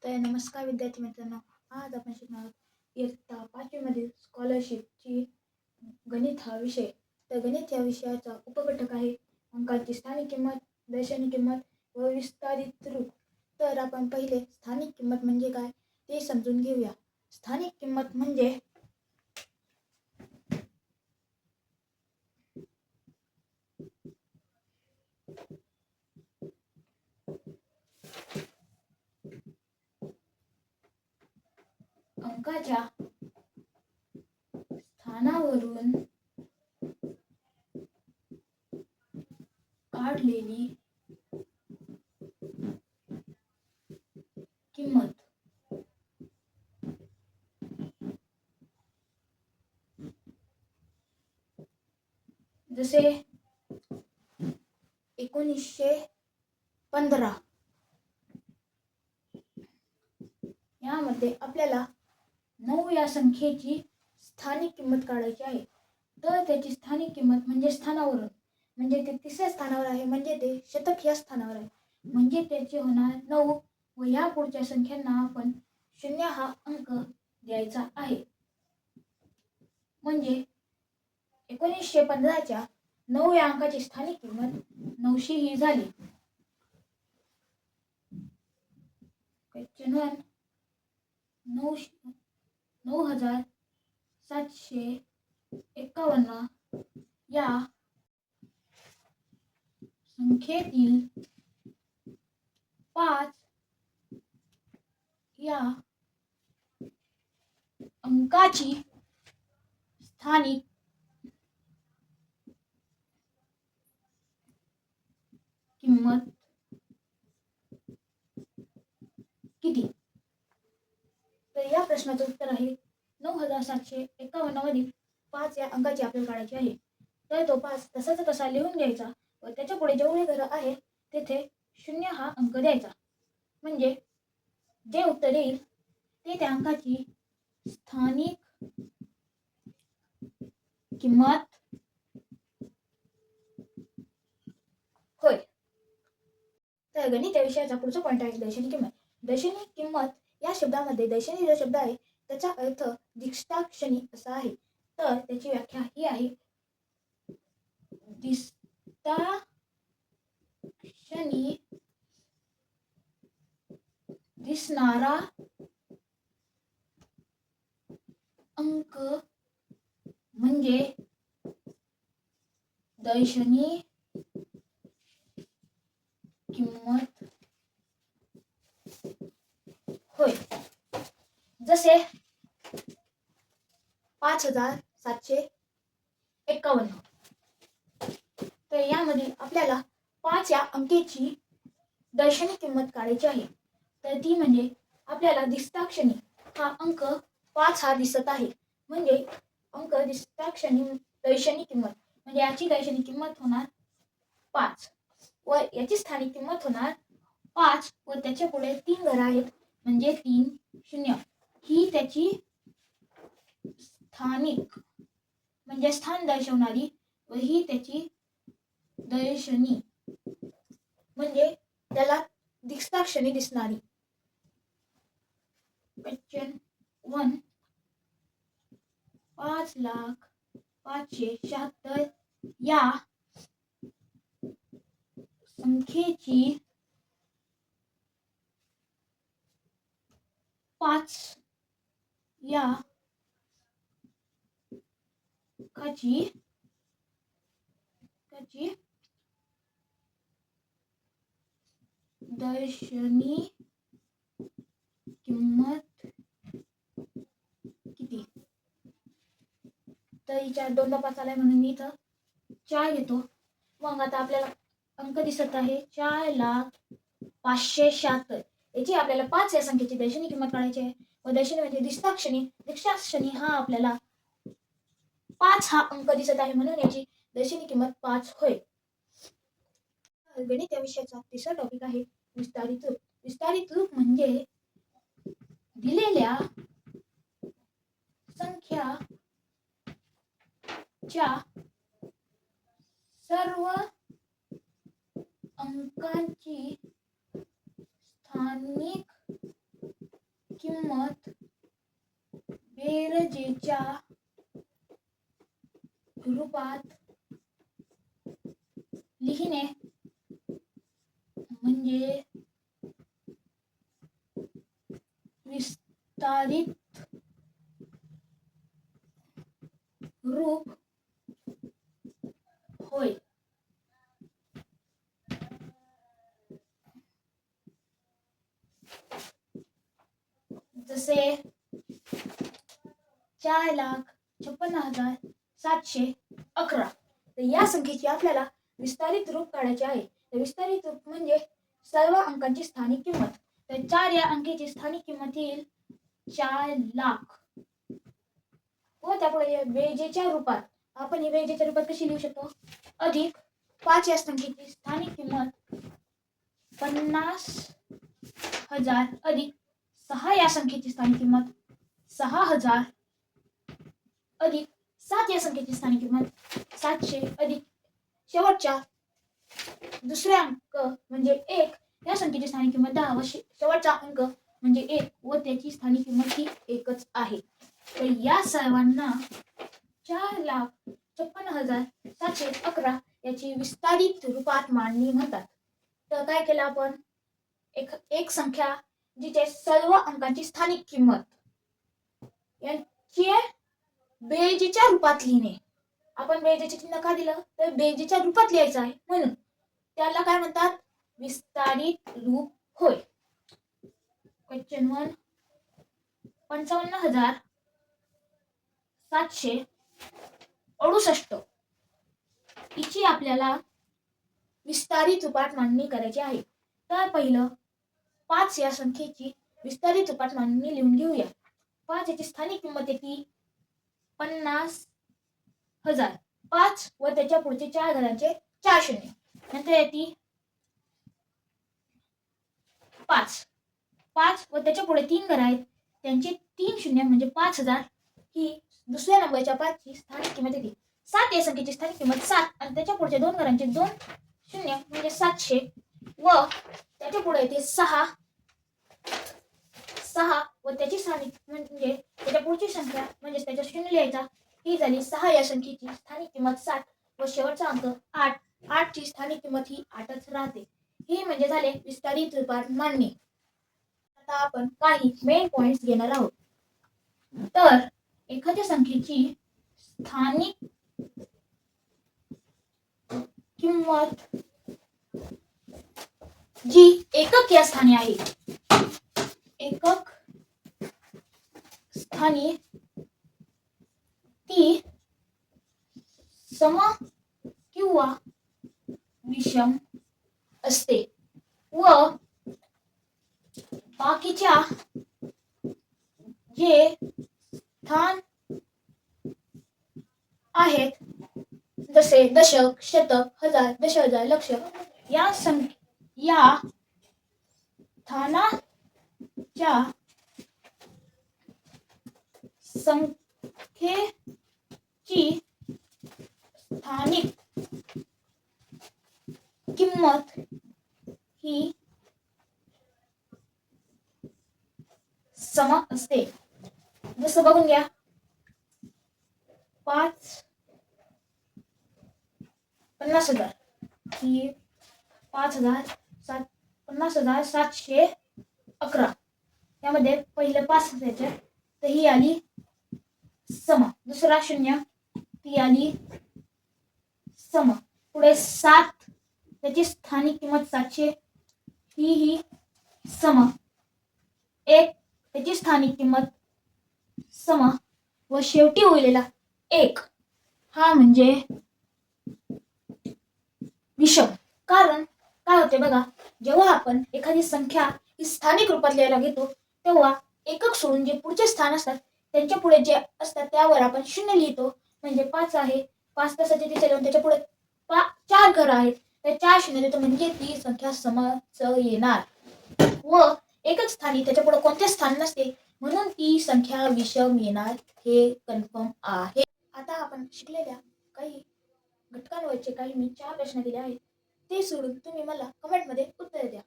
तर नमस्कार विद्यार्थी मित्रांनो, आज आपण शिकणार आहोत इयत्ता 5वी मधील स्कॉलरशिपची गणित हा विषय. तर गणित या विषयाचा उपघटक आहे अंकाची स्थानिक किंमत, दर्शनी किंमत व विस्तारित रूप. तर आपण पहिले स्थानिक किंमत म्हणजे काय ते समजून घेऊया. स्थानिक किंमत म्हणजे अंकाच्या स्थानावरून काढलेली किंमत. जसे 1915 यामध्ये आपल्याला 9 या संख्येची स्थानिक किंमत काढायची आहे. तर त्याची स्थानिक किंमत म्हणजे स्थानावरून, म्हणजे ते तिसऱ्या स्थानावर आहे, म्हणजे ते शतक या स्थानावर आहे, म्हणजे त्याचे होणार 9 व या पुढच्या संख्यांना आपण 0 हा अंक द्यायचा आहे. म्हणजे 1915च्या 9 या अंकाची स्थानिक किंमत 900 ही झाली. क्वेश्चन 1 9751 या संख्येतील 5 या अंकाची स्थानिक किंमत किती? तर या प्रश्नाचं उत्तर आहे 9751 मधील 5 या अंकाची आपल्याला काढायची आहे. तर तो 5 तसाच तसा लिहून घ्यायचा व त्याच्या पुढे जेवढे घरं आहेत तेथे 0 हा अंक द्यायचा. म्हणजे जे उत्तर येईल ते त्या अंकाची स्थानिक किंमत होय. तर गणित या विषयाचा पुढचा पॉईंट आहे दर्शनी किंमत. दर्शनी किंमत या शब्दामध्ये दर्शनी जो शब्द आहे त्याचा अर्थ दिसताक्षणी असा आहे. तर त्याची व्याख्या ही आहे, दिसताक्षणी दिसणारा अंक म्हणजे दर्शनी किंमत होय. जसे 5751. तर यामध्ये आपल्याला 5 या अंकेची दर्शनी किंमत काढायची आहे. तर ती म्हणजे आपल्याला दिसताक्षणी हा अंक 5 हा दिसत आहे, म्हणजे अंक दिसताक्षणी दर्शनी किंमत म्हणजे याची दर्शनी किंमत होणार 5 व याची स्थानिक किंमत होणार 5 व त्याच्या पुढे 3 घरं आहेत, म्हणजे 3 0 ही त्याची स्थानिक म्हणजे स्थान दर्शवणारी व ही त्याची दर्शनी म्हणजे त्याला दिसताक्षणी दिसणारी. क्वेश्चन 1 5,05,76 या संख्येची 5 या अंकाची दर्शनी किंमत किती? तर हिच्या 2दा 5 आलाय म्हणून मी इथं 4 घेतो. मग आता आपल्याला अंक दिसत आहे 4,05,76. याची आपल्याला 5 या संख्येची दर्शनी किंमत काढायची आहे व दर्शनी म्हणजे दिसताक्षणी हा आपल्याला 5 हा अंक दिसत आहे, म्हणून याची दर्शनी किंमत 5 होय. गणित या विषयाचा तिसरा टॉपिक आहे विस्तारित रूप. विस्तारित रूप म्हणजे दिलेल्या संख्याच्या सर्व अंकांची स्थानिक किंमत बेरजेच्या रूपात लिहिणे म्हणजे विस्तारित रूप होय. जसे 4,56,711. तर या संख्येची आपल्याला विस्तारित रूप काढायचे आहे. तर विस्तारित रूप म्हणजे सर्व अंकांची स्थानिक किंमत. तर 4 या अंकीची स्थानिक किंमत येईल 4,00,000 व त्यापुढे बेरजेच्या रूपात आपण ही बेरजेच्या रूपात कशी लिहू शकतो? अधिक 5 या संख्येची स्थानिक किंमत 50,000 अधिक 6 या संख्येची स्थानिक किंमत 6,000 अधिक 7 या संख्येची स्थानिक किंमत 700 अधिक शेवटच्या दुसरा अंक म्हणजे 1 या संख्येची स्थानिक किंमत 10 व शेवटचा अंक म्हणजे 1 व त्याची स्थानिक किंमत ही एकच आहे. तर या सर्वांना 4,56,711 याची विस्तारित रूपात मांडणी म्हणतात. तर काय केलं आपण? एक संख्या जिचे सर्व अंकांची स्थानिक किंमत यांची बेरजेच्या रूपात लिहिणे. आपण बेरजेचे चिन्ह का दिलं? तर बेरजेच्या रूपात लिहायचं आहे म्हणून. त्याला काय म्हणतात? विस्तारित रूप होय. क्वेश्चन 1 55,768 हिची आपल्याला विस्तारित रूपात मांडणी करायची आहे. तर पहिलं 5 या संख्येची विस्तारित रूपात मांडणी लिहून घेऊया. 5 याची स्थानिक किंमत येते 50,000. 5 व त्याच्या पुढचे 4 घरांचे 4 शून्य. नंतर येते 5 व त्याच्या पुढे 3 घर आहेत त्यांचे 3 शून्य म्हणजे 5,000 ही दुसऱ्या नंबरच्या 5 ची स्थानिक किंमत येते. 7 या संख्येची स्थानिक किंमत 7 आणि त्याच्या पुढच्या 2 घरांचे 2 शून्य म्हणजे 700 व त्याच्या पुढे येते 6 व त्याची स्थानिक म्हणजे त्याच्या पुढची संख्या म्हणजे त्याच्या शून्य लिहायचा ही झाली 6 या संख्येची स्थानिक किंमत 7 व शेवटचा अंक 8 ची स्थानिक किंमत ही 8च राहते. ही म्हणजे झाले विस्तारित रूपात मांडणी. आता आपण काही मेन पॉइंट्स घेणार आहोत. तर एखाद्या संख्येची स्थानिक किंमत जी एकक या स्थानी आहे, एकक स्थानी ती सम किंवा विषम असते व बाकीच्या जे स्थान आहेत जसे दशक, शतक, हजार, दशहजार, लक्ष या स्थानाच्या संख्येची स्थानिक किंमत ही सम असते. जसं बघून घ्या 50,000 ही 50,711 यामध्ये पहिले 5 असायचे तर ही आली सम. दुसरा शून्य ती आली सम. पुढे 7 त्याची स्थानिक किंमत 700 ही सम. 1 त्याची स्थानिक किंमत सम व शेवटी उरलेला 1 हा म्हणजे विषम. कारण काय होते बघा, जेव्हा आपण एखादी संख्या ही स्थानिक रूपात लिहायला घेतो तेव्हा एकक सोडून जे पुढचे स्थान असतात त्यांच्या पुढे जे असतात त्यावर आपण शून्य लिहितो. म्हणजे 5 आहे, 5 तासाचे तिथे लिहून त्याच्या पुढे 4 घर आहेत तर 4 शून्य देतो म्हणजे ती संख्या समच येणार व एकच स्थानी त्याच्या पुढे कोणते स्थान नसते म्हणून ती संख्या विषम येणार हे कन्फर्म आहे. आता आपण शिकलेल्या काही घटकांवरचे काही मी 4 प्रश्न दिले आहेत ते सोडून तुम्ही मला कमेंटमध्ये उत्तर द्या.